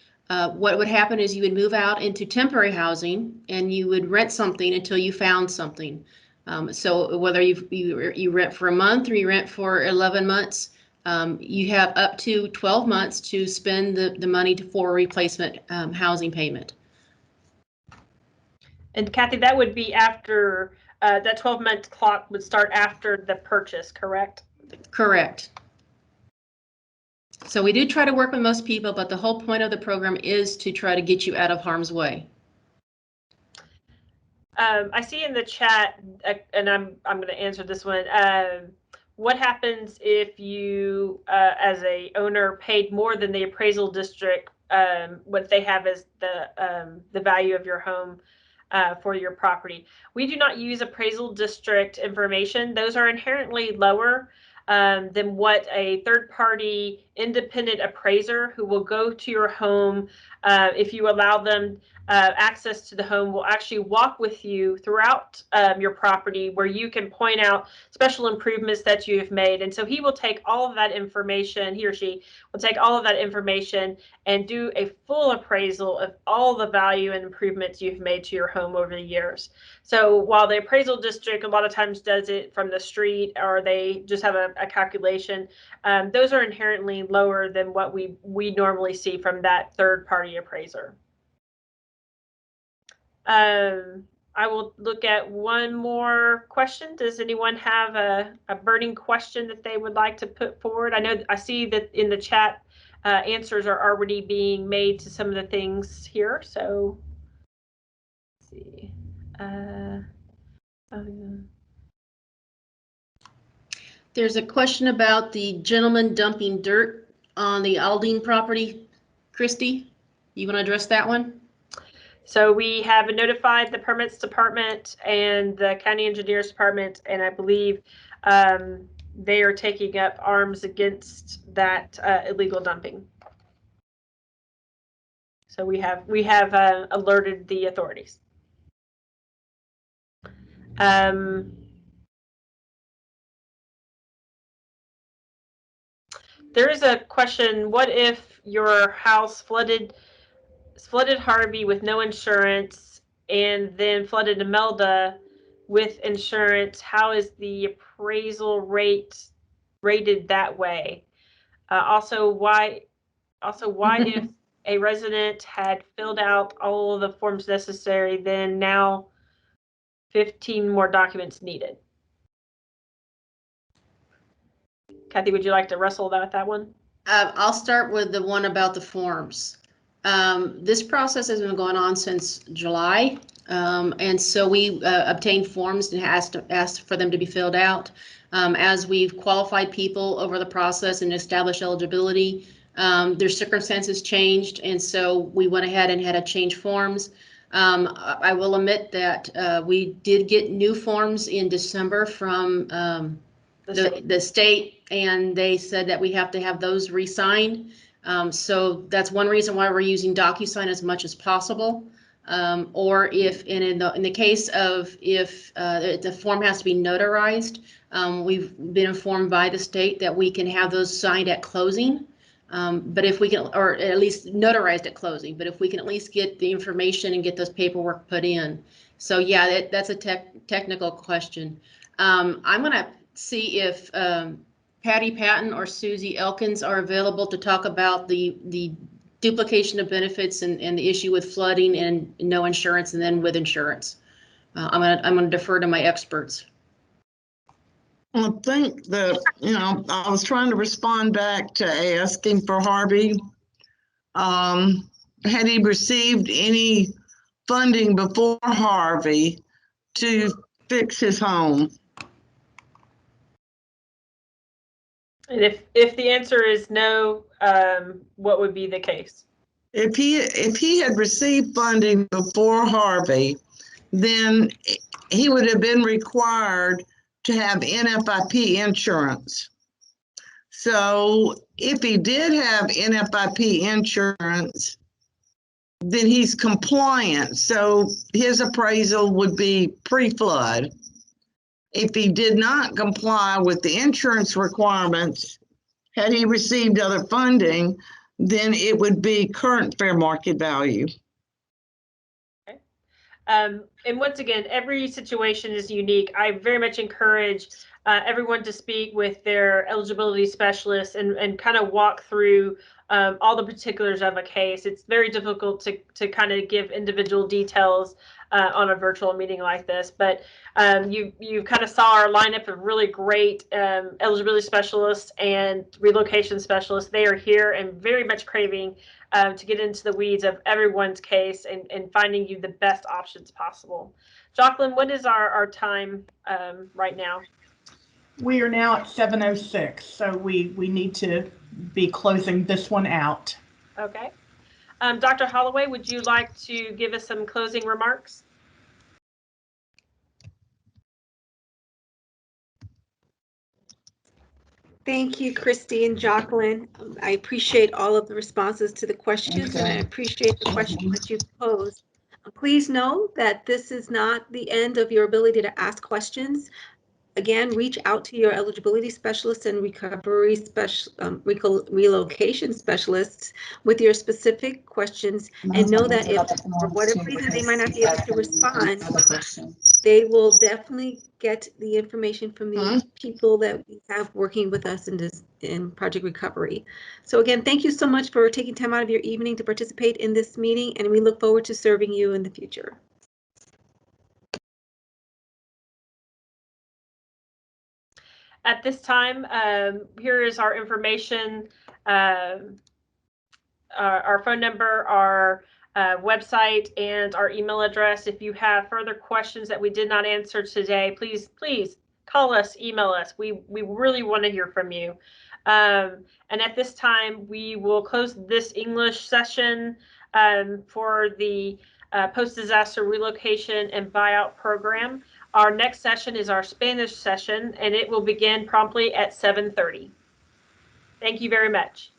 what would happen is you would move out into temporary housing and you would rent something until you found something. So whether you rent for a month or you rent for 11 months, you have up to 12 months to spend the money for a replacement housing payment. And Kathy, that would be after that 12-month clock would start after the purchase, correct? Correct. So we do try to work with most people, but the whole point of the program is to try to get you out of harm's way. I see in the chat, and I'm going to answer this one. What happens if you, as a owner, paid more than the appraisal district, what they have as the value of your home for your property? We do not use appraisal district information. Those are inherently lower than what a third-party independent appraiser who will go to your home, if you allow them access to the home, will actually walk with you throughout your property, where you can point out special improvements that you have made. And so he will take all of that information, he or she will take all of that information and do a full appraisal of all the value and improvements you've made to your home over the years. So while the appraisal district a lot of times does it from the street, or they just have a calculation, those are inherently lower than what we normally see from that third-party appraiser. I will look at one more question. Does anyone have a burning question that they would like to put forward? I see that in the chat answers are already being made to some of the things here. So let's see. There's a question about the gentleman dumping dirt on the Aldine property. Christy, you want to address that one? So we have notified the permits department and the county engineers department, and I believe they are taking up arms against that illegal dumping. So we have alerted the authorities. There is a question: what if your house flooded Harvey with no insurance, and then flooded Imelda with insurance? How is the appraisal rated that way? Also, why if a resident had filled out all of the forms necessary, then now 15 more documents needed? Kathy, would you like to wrestle with that one? I'll start with the one about the forms. This process has been going on since July, and so we obtained forms and asked for them to be filled out. As we've qualified people over the process and established eligibility, their circumstances changed, and so we went ahead and had to change forms. I will admit that we did get new forms in December from the state, and they said that we have to have those re-signed. So that's one reason why we're using Docusign as much as possible. Or if, and in the case of if the form has to be notarized, we've been informed by the state that we can have those signed at closing. But if we can, or at least notarized at closing, but if we can at least get the information and get those paperwork put in. So yeah, that's a technical question. I'm gonna see if Patty Patton or Susie Elkins are available to talk about the duplication of benefits and the issue with flooding and no insurance, and then with insurance. I'm gonna defer to my experts. I think that, I was trying to respond back to asking for Harvey. Had he received any funding before Harvey to fix his home? And if the answer is no, what would be the case? If he had received funding before Harvey, then he would have been required to have NFIP insurance. So if he did have NFIP insurance, then he's compliant. So his appraisal would be pre-flood. If he did not comply with the insurance requirements, had he received other funding, then it would be current fair market value. Okay. And once again, every situation is unique. I very much encourage everyone to speak with their eligibility specialist and kind of walk through all the particulars of a case. It's very difficult to kind of give individual details on a virtual meeting like this, but you kind of saw our lineup of really great eligibility specialists and relocation specialists. They are here and very much craving to get into the weeds of everyone's case and finding you the best options possible. Jacqueline, what is our time right now? We are now at 7:06, so we need to be closing this one out. Okay. Dr. Holloway, would you like to give us some closing remarks? Thank you, Christy and Jacqueline. I appreciate all of the responses to the questions, and I appreciate the questions that you posed. Please know that this is not the end of your ability to ask questions. Again, reach out to your eligibility specialists and relocation specialists with your specific questions, and know that if for whatever reason they might not be able to respond, they will definitely get the information from the people that we have working with us in Project Recovery. So again, thank you so much for taking time out of your evening to participate in this meeting, and we look forward to serving you in the future. At this time, here is our information, our phone number, our website, and our email address. If you have further questions that we did not answer today, please call us, email us. We really want to hear from you. And at this time, we will close this English session for the post-disaster relocation and buyout program. Our next session is our Spanish session, and it will begin promptly at 7:30. Thank you very much.